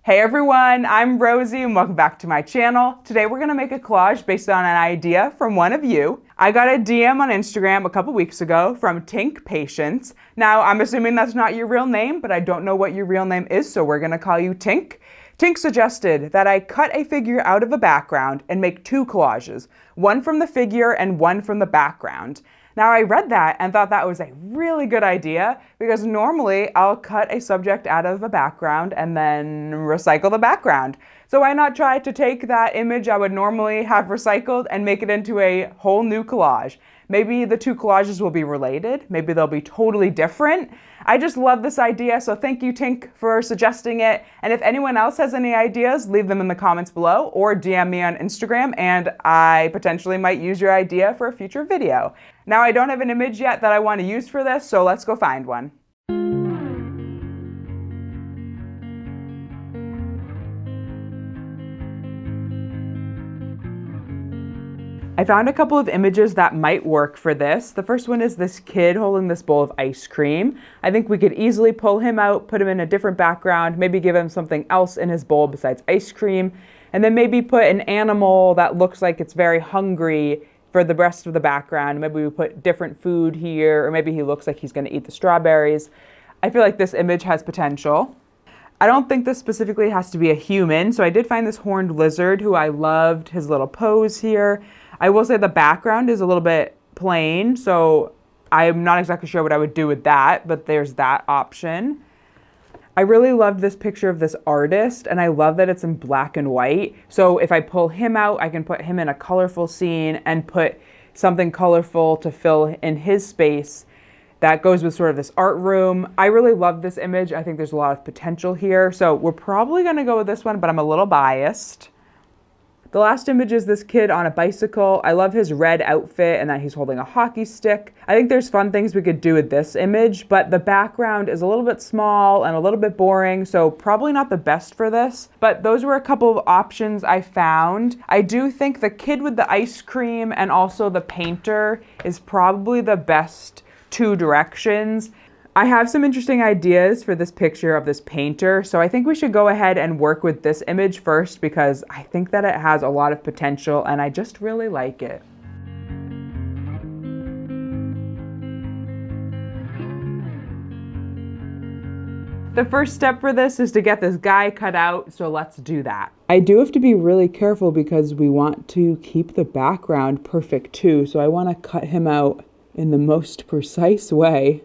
Hey everyone, I'm Rosie and welcome back to my channel. Today we're gonna make a collage based on an idea from one of you. I got a DM on Instagram a couple weeks ago from Tink Patience. Now I'm assuming that's not your real name, but I don't know what your real name is, so we're gonna call you Tink. Tink suggested that I cut a figure out of a background and make two collages, one from the figure and one from the background. Now I read that and thought that was a really good idea because normally I'll cut a subject out of a background and then recycle the background. So why not try to take that image I would normally have recycled and make it into a whole new collage? Maybe the two collages will be related, maybe they'll be totally different. I just love this idea, so thank you Tink for suggesting it. And if anyone else has any ideas, leave them in the comments below or DM me on Instagram and I potentially might use your idea for a future video. Now I don't have an image yet that I want to use for this, so let's go find one. I found a couple of images that might work for this. The first one is this kid holding this bowl of ice cream. I think we could easily pull him out, put him in a different background, maybe give him something else in his bowl besides ice cream, and then maybe put an animal that looks like it's very hungry for the rest of the background. Maybe we put different food here, or maybe he looks like he's gonna eat the strawberries. I feel like this image has potential. I don't think this specifically has to be a human, so I did find this horned lizard who I loved his little pose here. I will say the background is a little bit plain, so I'm not exactly sure what I would do with that, but there's that option. I really loved this picture of this artist, and I love that it's in black and white. So if I pull him out, I can put him in a colorful scene and put something colorful to fill in his space that goes with sort of this art room. I really love this image. I think there's a lot of potential here. So we're probably gonna go with this one, but I'm a little biased. The last image is this kid on a bicycle. I love his red outfit and that he's holding a hockey stick. I think there's fun things we could do with this image, but the background is a little bit small and a little bit boring, so probably not the best for this. But those were a couple of options I found. I do think the kid with the ice cream and also the painter is probably the best two directions. I have some interesting ideas for this picture of this painter, so I think we should go ahead and work with this image first because I think that it has a lot of potential and I just really like it. The first step for this is to get this guy cut out, so let's do that. I do have to be really careful because we want to keep the background perfect too, so I want to cut him out in the most precise way.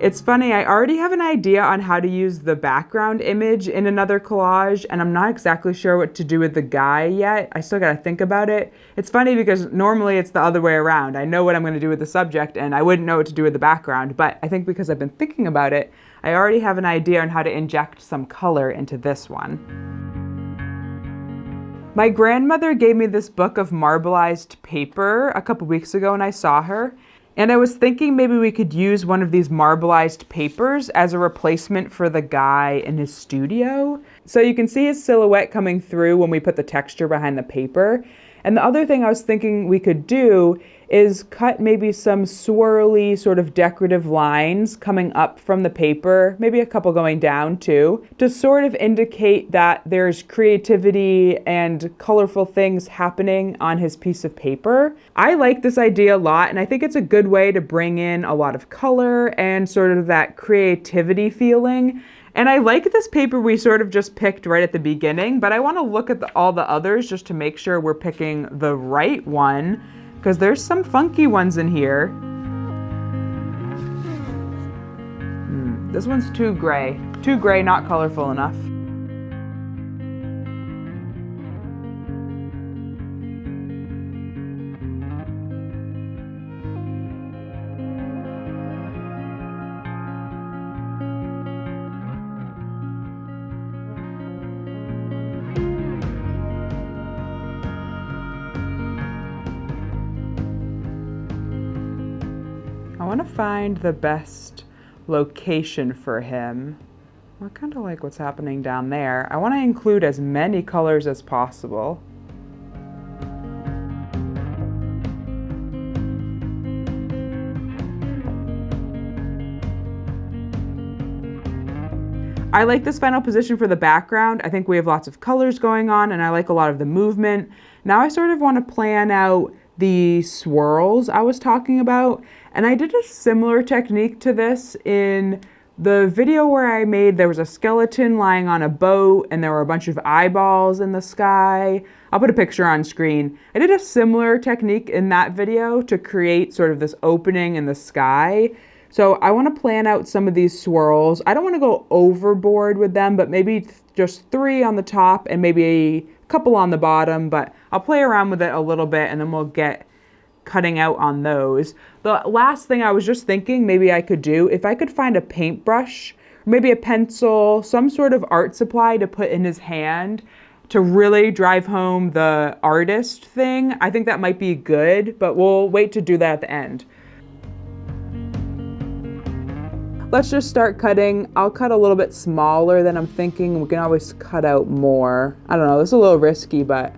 It's funny, I already have an idea on how to use the background image in another collage, and I'm not exactly sure what to do with the guy yet. I still gotta think about it. It's funny because normally it's the other way around. I know what I'm gonna do with the subject, and I wouldn't know what to do with the background, but I think because I've been thinking about it, I already have an idea on how to inject some color into this one. My grandmother gave me this book of marbleized paper a couple weeks ago when I saw her. And I was thinking maybe we could use one of these marbleized papers as a replacement for the guy in his studio. So you can see his silhouette coming through when we put the texture behind the paper. And the other thing I was thinking we could do is cut maybe some swirly sort of decorative lines coming up from the paper, maybe a couple going down too, to sort of indicate that there's creativity and colorful things happening on his piece of paper. I like this idea a lot, and I think it's a good way to bring in a lot of color and sort of that creativity feeling. And I like this paper we sort of just picked right at the beginning, but I want to look at all the others just to make sure we're picking the right one, because there's some funky ones in here. This one's too gray, not colorful enough. I want to find the best location for him. I kind of like what's happening down there. I want to include as many colors as possible. I like this final position for the background. I think we have lots of colors going on and I like a lot of the movement. Now I sort of want to plan out the swirls I was talking about. And I did a similar technique to this in the video where I made, there was a skeleton lying on a boat and there were a bunch of eyeballs in the sky. I'll put a picture on screen. I did a similar technique in that video to create sort of this opening in the sky. So I want to plan out some of these swirls. I don't want to go overboard with them, but maybe just 3 on the top and maybe a couple on the bottom, but I'll play around with it a little bit and then we'll get cutting out on those. The last thing I was just thinking maybe I could do, if I could find a paintbrush, maybe a pencil, some sort of art supply to put in his hand to really drive home the artist thing, I think that might be good, but we'll wait to do that at the end. Let's just start cutting. I'll cut a little bit smaller than I'm thinking. We can always cut out more. I don't know, this is a little risky, but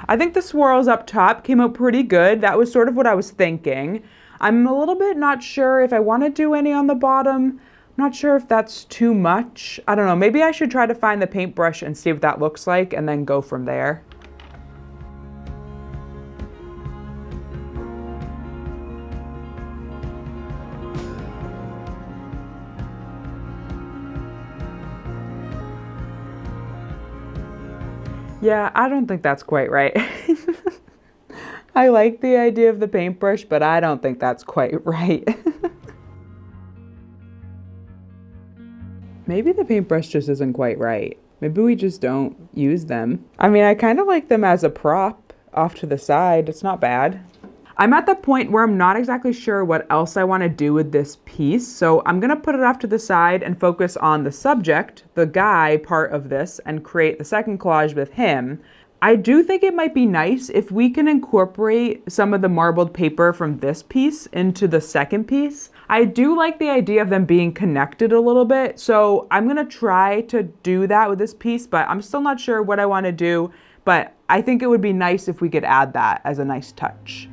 I think the swirls up top came out pretty good. That was sort of what I was thinking. I'm a little bit not sure if I want to do any on the bottom. I'm not sure if that's too much. I don't know, maybe I should try to find the paintbrush and see what that looks like and then go from there. Yeah, I don't think that's quite right. I like the idea of the paintbrush, but I don't think that's quite right. Maybe the paintbrush just isn't quite right. Maybe we just don't use them. I mean, I kind of like them as a prop off to the side. It's not bad. I'm at the point where I'm not exactly sure what else I want to do with this piece, so I'm going to put it off to the side and focus on the subject, the guy part of this, and create the second collage with him. I do think it might be nice if we can incorporate some of the marbled paper from this piece into the second piece. I do like the idea of them being connected a little bit, so I'm going to try to do that with this piece, but I'm still not sure what I want to do, but I think it would be nice if we could add that as a nice touch.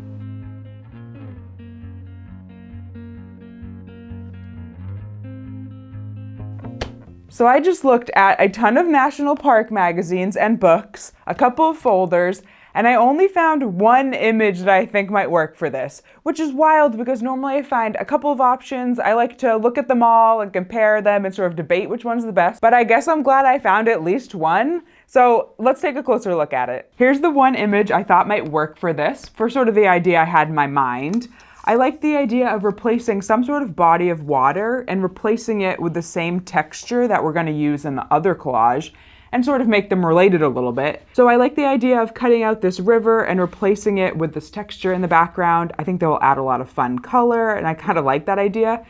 So I just looked at a ton of national park magazines and books, a couple of folders, and I only found one image that I think might work for this, which is wild because normally I find a couple of options. I like to look at them all and compare them and sort of debate which one's the best, but I guess I'm glad I found at least one. So let's take a closer look at it. Here's the one image I thought might work for this, for sort of the idea I had in my mind. I like the idea of replacing some sort of body of water and replacing it with the same texture that we're going to use in the other collage and sort of make them related a little bit. So I like the idea of cutting out this river and replacing it with this texture in the background. I think that will add a lot of fun color and I kind of like that idea.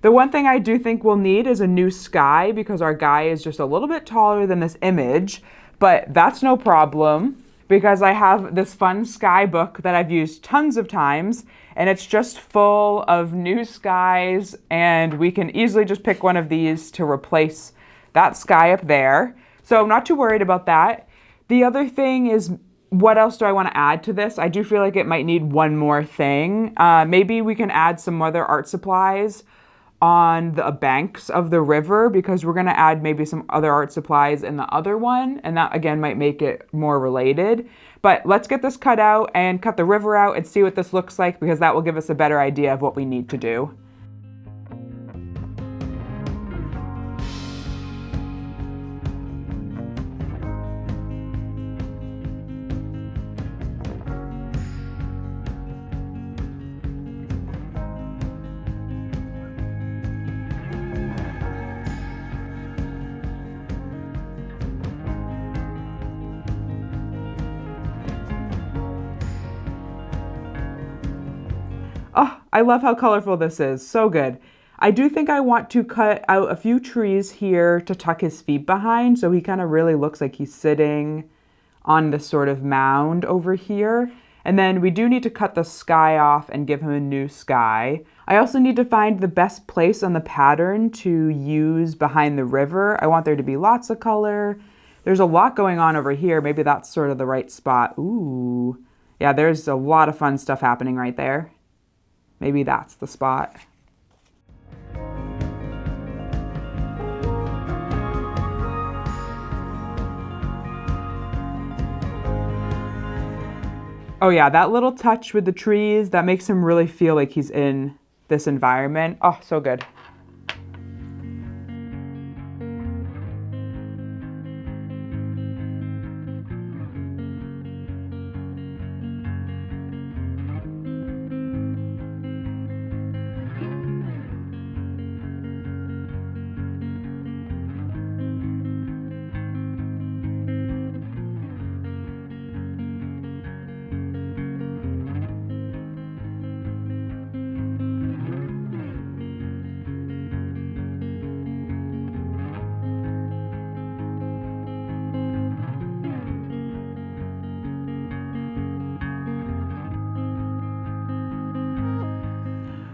The one thing I do think we'll need is a new sky because our guy is just a little bit taller than this image, but that's no problem because I have this fun sky book that I've used tons of times and it's just full of new skies and we can easily just pick one of these to replace that sky up there. So I'm not too worried about that. The other thing is, what else do I want to add to this? I do feel like it might need one more thing. Maybe we can add some other art supplies on the banks of the river because we're going to add maybe some other art supplies in the other one and that again might make it more related. But let's get this cut out and cut the river out and see what this looks like because that will give us a better idea of what we need to do. I love how colorful this is. So good. I do think I want to cut out a few trees here to tuck his feet behind, so he kind of really looks like he's sitting on this sort of mound over here. And then we do need to cut the sky off and give him a new sky. I also need to find the best place on the pattern to use behind the river. I want there to be lots of color. There's a lot going on over here. Maybe that's sort of the right spot. Ooh. Yeah, there's a lot of fun stuff happening right there. Maybe that's the spot. Oh yeah, that little touch with the trees, that makes him really feel like he's in this environment. Oh, so good.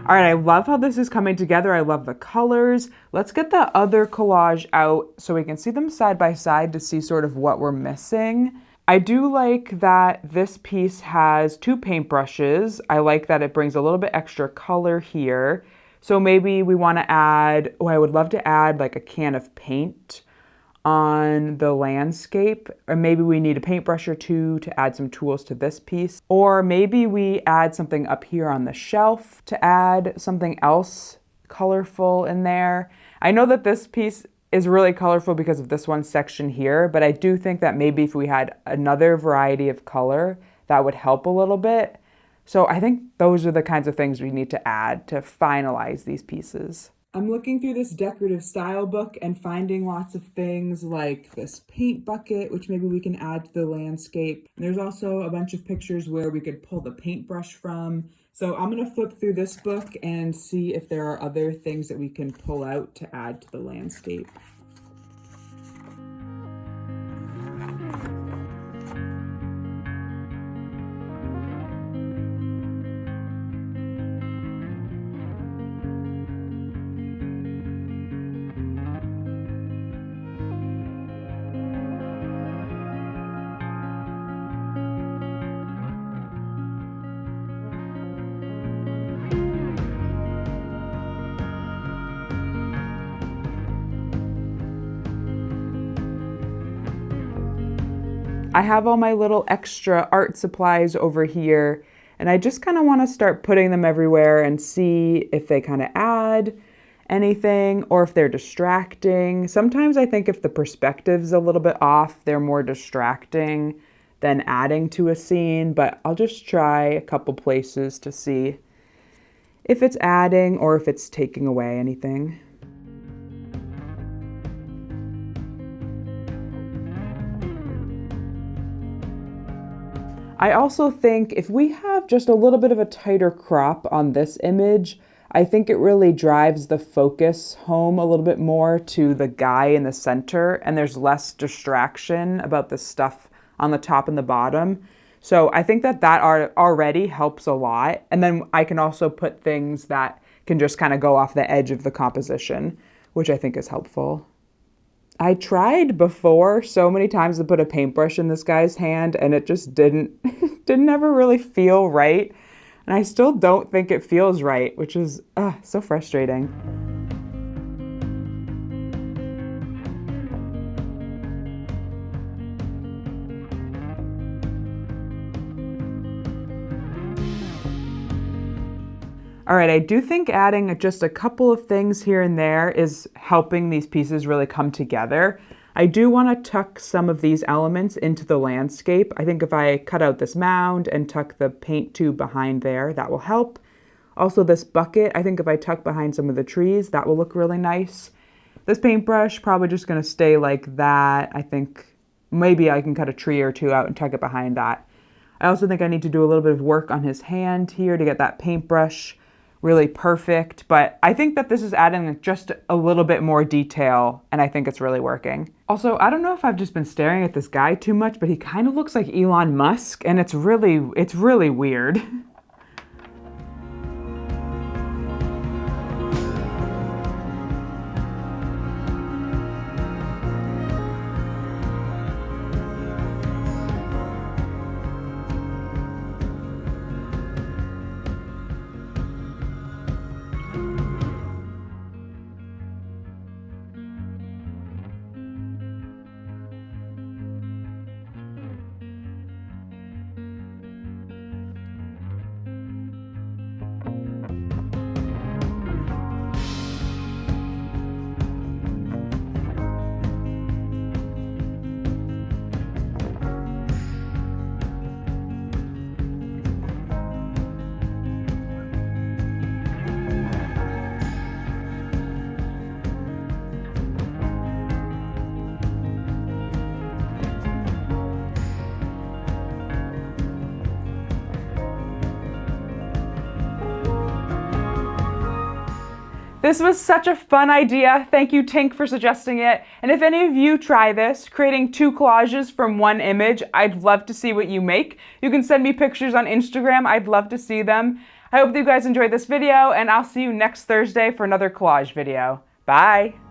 All right, I love how this is coming together. I love the colors. Let's get the other collage out so we can see them side by side to see sort of what we're missing. I do like that this piece has two paintbrushes. I like that it brings a little bit extra color here. So maybe we want to add, oh, I would love to add like a can of paint on the landscape, or maybe we need a paintbrush or two to add some tools to this piece, or maybe we add something up here on the shelf to add something else colorful in there. I know that this piece is really colorful because of this one section here, but I do think that maybe if we had another variety of color, that would help a little bit. So I think those are the kinds of things we need to add to finalize these pieces. I'm looking through this decorative style book and finding lots of things like this paint bucket, which maybe we can add to the landscape. And there's also a bunch of pictures where we could pull the paintbrush from. So I'm going to flip through this book and see if there are other things that we can pull out to add to the landscape. I have all my little extra art supplies over here, and I just kind of want to start putting them everywhere and see if they kind of add anything or if they're distracting. Sometimes I think if the perspective's a little bit off, they're more distracting than adding to a scene, but I'll just try a couple places to see if it's adding or if it's taking away anything. I also think if we have just a little bit of a tighter crop on this image, I think it really drives the focus home a little bit more to the guy in the center, and there's less distraction about the stuff on the top and the bottom. So I think that already helps a lot. And then I can also put things that can just kind of go off the edge of the composition, which I think is helpful. I tried before so many times to put a paintbrush in this guy's hand, and it just didn't ever really feel right. And I still don't think it feels right, which is so frustrating. All right, I do think adding just a couple of things here and there is helping these pieces really come together. I do want to tuck some of these elements into the landscape. I think if I cut out this mound and tuck the paint tube behind there, that will help. Also this bucket, I think if I tuck behind some of the trees, that will look really nice. This paintbrush, probably just going to stay like that. I think maybe I can cut a tree or two out and tuck it behind that. I also think I need to do a little bit of work on his hand here to get that paintbrush really perfect, but I think that this is adding just a little bit more detail, and I think it's really working. Also, I don't know if I've just been staring at this guy too much, but he kind of looks like Elon Musk, and it's really weird. This was such a fun idea. Thank you, Tink, for suggesting it. And if any of you try this, creating 2 collages from 1 image, I'd love to see what you make. You can send me pictures on Instagram. I'd love to see them. I hope that you guys enjoyed this video, and I'll see you next Thursday for another collage video. Bye.